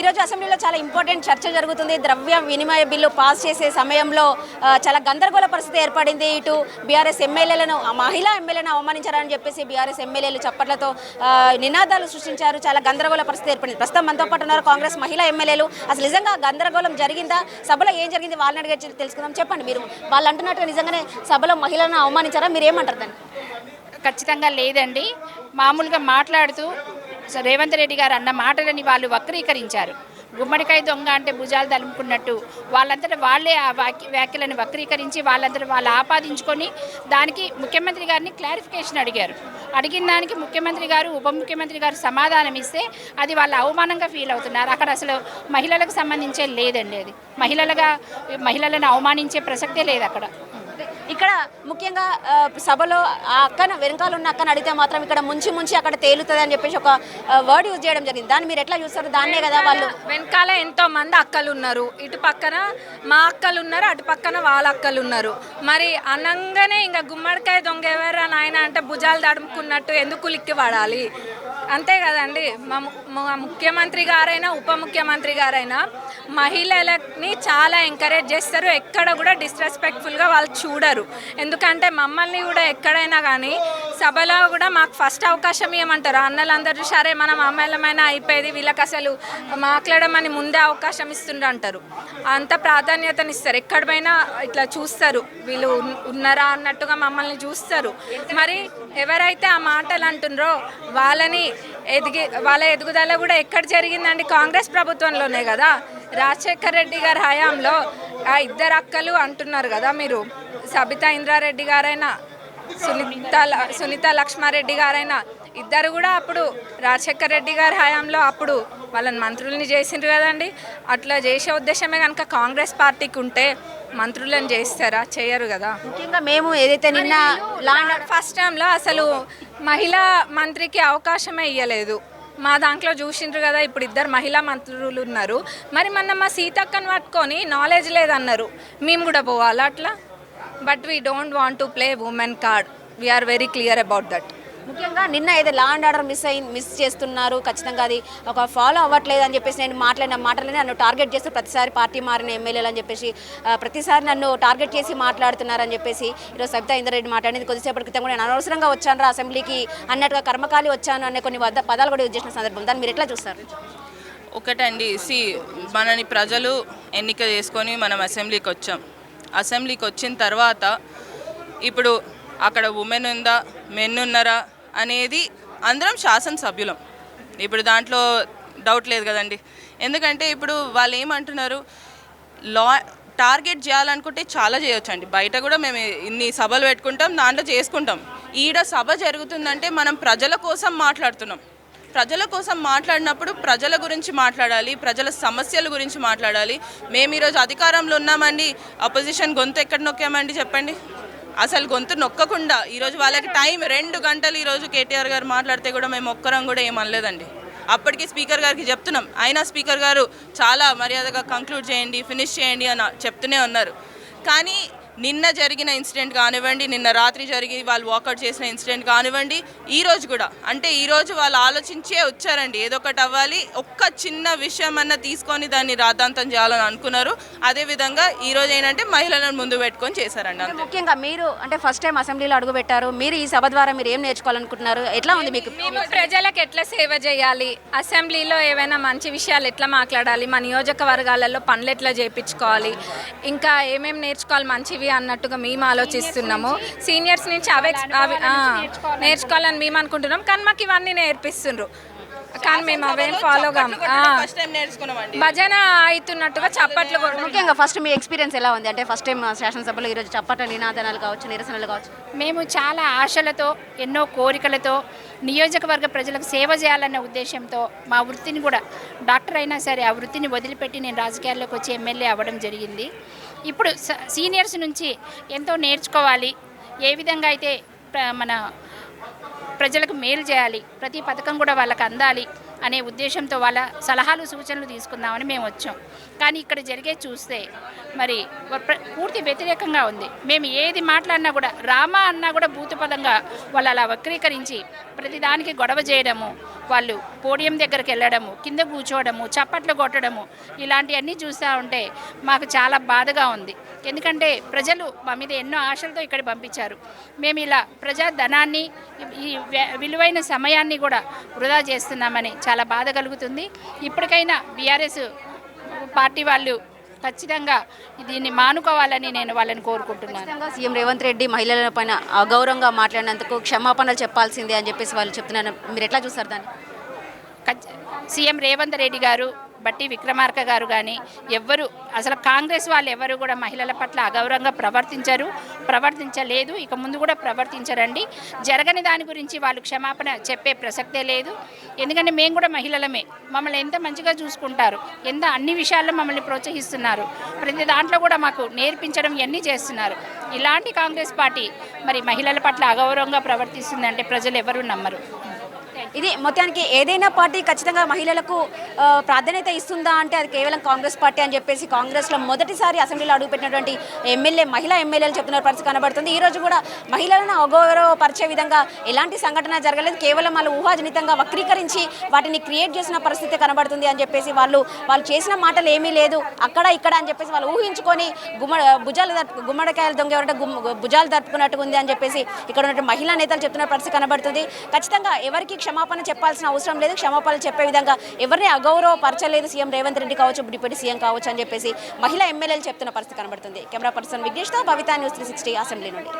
ఈరోజు అసెంబ్లీలో చాలా ఇంపార్టెంట్ చర్చ జరుగుతుంది. ద్రవ్య వినిమయ బిల్లు పాస్ చేసే సమయంలో చాలా గందరగోళ పరిస్థితి ఏర్పడింది. ఇటు బీఆర్ఎస్ ఎమ్మెల్యేలను మహిళా ఎమ్మెల్యేలను అవమానించారని చెప్పేసి బీఆర్ఎస్ ఎమ్మెల్యేలు చప్పట్లతో నినాదాలు సృష్టించారు. చాలా గందరగోళ పరిస్థితి ఏర్పడింది. ప్రస్తుతం మనతో పాటు ఉన్నారు కాంగ్రెస్ మహిళా ఎమ్మెల్యేలు. అసలు నిజంగా గందరగోళం జరిగిందా? సభలో ఏం జరిగింది వాళ్ళని అడిగి తెలుసుకుందాం. చెప్పండి, మీరు వాళ్ళు అంటున్నట్టు నిజంగానే సభలో మహిళలను అవమానించారా? మీరు ఏమంటారు దాన్ని? ఖచ్చితంగా లేదండి. మామూలుగా మాట్లాడుతూ రేవంత్ రెడ్డి గారు అన్న మాటలని వాళ్ళు వక్రీకరించారు. గుమ్మడికాయ దొంగ అంటే భుజాలు తలుముకున్నట్టు వాళ్ళంతటా వాళ్ళే ఆ వ్యాఖ్యలను వక్రీకరించి వాళ్ళంతటా వాళ్ళు ఆపాదించుకొని దానికి ముఖ్యమంత్రి గారిని క్లారిఫికేషన్ అడిగారు. అడిగిన దానికి ముఖ్యమంత్రి గారు ఉప ముఖ్యమంత్రి గారు సమాధానం ఇస్తే అది వాళ్ళ అవమానంగా ఫీల్ అవుతున్నారు. అక్కడ అసలు మహిళలకు సంబంధించే లేదండి. అది మహిళలను అవమానించే ప్రసక్తే లేదు అక్కడ. ఇక్కడ ముఖ్యంగా సభలో ఆ అక్కన వెనకాల ఉన్న అక్కను అడిగితే మాత్రం ఇక్కడ ముంచి అక్కడ తేలుతుంది అని చెప్పేసి ఒక వర్డ్ యూజ్ చేయడం జరిగింది. దాన్ని మీరు ఎట్లా చూస్తారు? దాన్నే కదా వాళ్ళు వెనకాల ఎంతో మంది అక్కలు ఉన్నారు. ఇటు పక్కన మా అక్కలు ఉన్నారు, అటు పక్కన వాళ్ళ అక్కలు ఉన్నారు. మరి అనంగానే ఇంకా గుమ్మడికాయ దొంగ ఎవరా నాయన అంటే భుజాలు తడుముకున్నట్టు ఎందుకు లిక్కి పడాలి? అంతే కదండి. మా ముఖ్యమంత్రి గారైనా ఉప ముఖ్యమంత్రి గారైనా మహిళలని చాలా ఎంకరేజ్ చేస్తారు. ఎక్కడ కూడా డిస్రెస్పెక్ట్ఫుల్గా వాళ్ళు చూడరు. ఎందుకంటే మమ్మల్ని కూడా ఎక్కడైనా కానీ సభలో కూడా మాకు ఫస్ట్ అవకాశం ఇవ్వమంటారు. అన్నలందరూ సరే మనం అమ్మాయిలమైనా అయిపోయేది, వీళ్ళకి అసలు మాట్లాడమని ముందే అవకాశం ఇస్తుండ్రు అంటారు. అంత ప్రాధాన్యతనిస్తారు. ఎక్కడైనా ఇట్లా చూస్తారు, వీళ్ళు ఉన్నారా అన్నట్టుగా మమ్మల్ని చూస్తారు. మరి ఎవరైతే ఆ మాటలు అంటుండ్రో వాళ్ళ ఎదుగుదల కూడా ఎక్కడ జరిగిందండి? కాంగ్రెస్ ప్రభుత్వంలోనే కదా. రాజశేఖర్ రెడ్డి గారి హయాంలో ఆ ఇద్దరు అక్కలు అంటున్నారు కదా మీరు, సబితా ఇంద్రారెడ్డి గారైనా సునీత లక్ష్మారెడ్డి గారైనా ఇద్దరు కూడా అప్పుడు రాజశేఖర్ రెడ్డి గారి హయాంలో అప్పుడు వాళ్ళని మంత్రుల్ని చేసిండ్రు కదండి. అట్లా చేసే ఉద్దేశమే కనుక కాంగ్రెస్ పార్టీకి ఉంటే మంత్రులను చేస్తారా? చేయరు కదా. ముఖ్యంగా మేము ఏదైతే నిన్న ఫస్ట్ టైంలో అసలు మహిళా మంత్రికి అవకాశమే ఇవ్వలేదు. మా దాంట్లో చూసిండ్రు కదా, ఇప్పుడు ఇద్దరు మహిళా మంత్రులు ఉన్నారు. మరి మొన్న మా సీతక్కను పట్టుకొని నాలెడ్జ్ లేదన్నారు. మేము కూడా పోవాలా అట్లా? But we don't want to play women card. We are very clear about that. ముఖ్యంగా నిన్న ఏదో లా అండ్ ఆర్డర్ మిస్ చేస్తున్నారు, ఖచ్చితంగా అది ఒక ఫాలో అవ్వట్లేదు అని చెప్పేసి నేను మాట్లాడిన మాటలని నన్ను టార్గెట్ చేస్తూ ప్రతిసారి పార్టీ మారిన ఎమ్మెల్యేలు అని చెప్పేసి ప్రతిసారి నన్ను టార్గెట్ చేసి మాట్లాడుతున్నారని చెప్పేసి ఈరోజు సబితా ఇంద్రారెడ్డి మాట్లాడింది. కొద్దిసేపటి క్రితం కూడా నేను అనవసరంగా వచ్చాను అసెంబ్లీకి అన్నట్టుగా కర్మకాలి వచ్చాను అనే కొన్ని పదాలు కూడా యూజ్ చేసిన సందర్భం. దాన్ని మీరు ఎట్లా చూస్తారు? ఒకటండి, మనని ప్రజలు ఎన్నిక చేసుకొని మనం అసెంబ్లీకి వచ్చాం. అసెంబ్లీకి వచ్చిన తర్వాత ఇప్పుడు అక్కడ ఉమెన్ ఉందా, మెన్ ఉన్నారా అనేది అందరం శాసనసభ్యులం. ఇప్పుడు దాంట్లో డౌట్ లేదు కదండి. ఎందుకంటే ఇప్పుడు వాళ్ళు ఏమంటున్నారు, టార్గెట్ చేయాలనుకుంటే చాలా చేయొచ్చండి. బయట కూడా మేము ఇన్ని సభలు పెట్టుకుంటాం, దాంట్లో చేసుకుంటాం. ఈడ సభ జరుగుతుందంటే మనం ప్రజల కోసం మాట్లాడుతున్నాం. ప్రజల కోసం మాట్లాడినప్పుడు ప్రజల గురించి మాట్లాడాలి, ప్రజల సమస్యల గురించి మాట్లాడాలి. మేము ఈరోజు అధికారంలో ఉన్నామండి, అపోజిషన్ గొంతు ఎక్కడ నొక్కామండి చెప్పండి? అసలు గొంతు నొక్కకుండా ఈరోజు వాళ్ళకి టైం 2 గంటలు ఈరోజు కేటీఆర్ గారు మాట్లాడితే కూడా మేము ఒక్కరం కూడా ఏమనలేదండి. అప్పటికి స్పీకర్ గారికి చెప్తున్నాం, అయినా స్పీకర్ గారు చాలా మర్యాదగా కంక్లూడ్ చేయండి, ఫినిష్ చేయండి అని చెప్తూనే ఉన్నారు. కానీ నిన్న జరిగిన ఇన్సిడెంట్ కానివ్వండి, నిన్న రాత్రి జరిగి వాళ్ళు వాకౌట్ చేసిన ఇన్సిడెంట్ కానివ్వండి, ఈరోజు కూడా అంటే ఈరోజు వాళ్ళు ఆలోచించే వచ్చారండి. ఏదో ఒకటి అవ్వాలి, ఒక్క చిన్న విషయం అన్న తీసుకొని దాన్ని రాద్ధాంతం చేయాలని అనుకున్నారు. అదేవిధంగా ఈరోజు ఏంటంటే మహిళలను ముందు పెట్టుకొని చేశారండి. అంతే. ముఖ్యంగా మీరు అంటే ఫస్ట్ టైం అసెంబ్లీలో అడుగు పెట్టారు. మీరు ఈ సభ ద్వారా మీరు ఏం నేర్చుకోవాలనుకుంటున్నారు? ఎట్లా ఉంది మీకు? మేము ప్రజలకు ఎట్లా సేవ చేయాలి, అసెంబ్లీలో ఏవైనా మంచి విషయాలు ఎట్లా మాట్లాడాలి, మా నియోజకవర్గాలలో పనులు ఎట్లా చేయించుకోవాలి, ఇంకా ఏమేమి నేర్చుకోవాలి మంచివి అన్నట్టుగా మేము ఆలోచిస్తున్నాము. సీనియర్స్ నుంచి అవి నేర్చుకోవాలని మేము అనుకుంటున్నాం. కానీ మాకు ఇవన్నీ నేర్పిస్తుండ్రు, కానీ మేము అవేం ఫాలో కాము. భజన అవుతున్నట్టుగా చప్పట్లు. ముఖ్యంగా ఫస్ట్ మీ ఎక్స్పీరియన్స్ ఎలా ఉంది? అంటే ఫస్ట్ టైం శాసనసభలో ఈరోజు చప్పట్ల నినాదనాలు కావచ్చు, నిరసనలు కావచ్చు. మేము చాలా ఆశలతో, ఎన్నో కోరికలతో నియోజకవర్గ ప్రజలకు సేవ చేయాలన్న ఉద్దేశంతో మా వృత్తిని కూడా డాక్టర్ అయినా సరే ఆ వృత్తిని వదిలిపెట్టి నేను రాజకీయాల్లోకి వచ్చి ఎమ్మెల్యే అవ్వడం జరిగింది. ఇప్పుడు సీనియర్స్ నుంచి ఎంతో నేర్చుకోవాలి. ఏ విధంగా అయితే మన ప్రజలకు మేలు చేయాలి, ప్రతి పథకం కూడా వాళ్ళకి అందాలి అనే ఉద్దేశంతో వాళ్ళ సలహాలు సూచనలు తీసుకుందామని మేము వచ్చాం. కానీ ఇక్కడ జరిగే చూస్తే మరి పూర్తి వ్యతిరేకంగా ఉంది. మేము ఏది మాట్లాడినా కూడా రామ అన్నా కూడా భూతపదంగా వాళ్ళు అలా వక్రీకరించి ప్రతిదానికి గొడవ చేయడము, వాళ్ళు పోడియం దగ్గరికి వెళ్ళడము, కింద కూర్చోవడము, చప్పట్లు కొట్టడము, ఇలాంటివన్నీ చూస్తూ ఉంటే మాకు చాలా బాధగా ఉంది. ఎందుకంటే ప్రజలు మా మీద ఎన్నో ఆశలతో ఇక్కడ పంపించారు. మేము ఇలా ప్రజా ధనాన్ని, ఈ విలువైన సమయాన్ని కూడా వృధా చేస్తున్నామని చాలా బాధ కలుగుతుంది. ఇప్పటికైనా బీఆర్ఎస్ పార్టీ వాళ్ళు ఖచ్చితంగా దీన్ని మానుకోవాలని నేను వాళ్ళని కోరుకుంటున్నాను. ఖచ్చితంగా సీఎం రేవంత్ రెడ్డి మహిళల పైన అగౌరవంగా మాట్లాడినందుకు క్షమాపణలు చెప్పాల్సిందే అని చెప్పేసి వాళ్ళు చెప్తున్నారు. మీరు ఎట్లా చూస్తారు దాన్ని? సీఎం రేవంత్ రెడ్డి గారు, బట్టి విక్రమార్క గారు కానీ ఎవ్వరు, అసలు కాంగ్రెస్ వాళ్ళు ఎవరు కూడా మహిళల పట్ల అగౌరవంగా ప్రవర్తించలేదు, ఇక ముందు కూడా ప్రవర్తించరండి. జరగని దాని గురించి వాళ్ళు క్షమాపణ చెప్పే ప్రసక్తే లేదు. ఎందుకంటే మేము కూడా మహిళలమే, మమ్మల్ని ఎంత మంచిగా చూసుకుంటారు, ఎంత అన్ని విషయాల్లో మమ్మల్ని ప్రోత్సహిస్తున్నారు, ప్రతి దాంట్లో కూడా మాకు నేర్పించడం ఇవన్నీ చేస్తున్నారు. ఇలాంటి కాంగ్రెస్ పార్టీ మరి మహిళల పట్ల అగౌరవంగా ప్రవర్తిస్తుందంటే ప్రజలు ఎవరు నమ్మరు. ఇది మొత్తానికి ఏదైనా పార్టీ ఖచ్చితంగా మహిళలకు ప్రాధాన్యత ఇస్తుందా అంటే అది కేవలం కాంగ్రెస్ పార్టీ అని చెప్పేసి కాంగ్రెస్లో మొదటిసారి అసెంబ్లీలో అడుగుపెట్టినటువంటి మహిళా ఎమ్మెల్యేలు చెప్తున్న పరిస్థితి కనబడుతుంది. ఈరోజు కూడా మహిళలను అగౌరవపరిచే విధంగా ఎలాంటి సంఘటన జరగలేదు, కేవలం వాళ్ళు ఊహాజనితంగా వక్రీకరించి వాటిని క్రియేట్ చేసిన పరిస్థితి కనబడుతుంది అని చెప్పేసి వాళ్ళు చేసిన మాటలు ఏమీ లేదు, అక్కడ ఇక్కడ అని చెప్పేసి వాళ్ళు ఊహించుకొని గుమ్మడికాయలు దొంగ ఎవరంటే భుజాలు దర్పుకున్నట్టుగా ఉంది అని చెప్పేసి ఇక్కడ ఉన్నటువంటి మహిళా నేతలు చెప్తున్న పరిస్థితి కనబడుతుంది. ఖచ్చితంగా ఎవరికి క్షమాపణ చెప్పాల్సిన అవసరం లేదు, క్షమాపణ చెప్పే విధంగా ఎవరిని అగౌరవపరచలేదు సీఎం రేవంత్ రెడ్డి కావచ్చు, డిప్యూటీ సీఎం కావచ్చు అని చెప్పేసి మహిళా ఎమ్మెల్యేలు చెప్తున్న పరిస్థితి కనబడుతుంది. కెమెరా పర్సన్ విఘ్నేష్తో భవితా న్యూస్ 360 అసెంబ్లీ నుండి.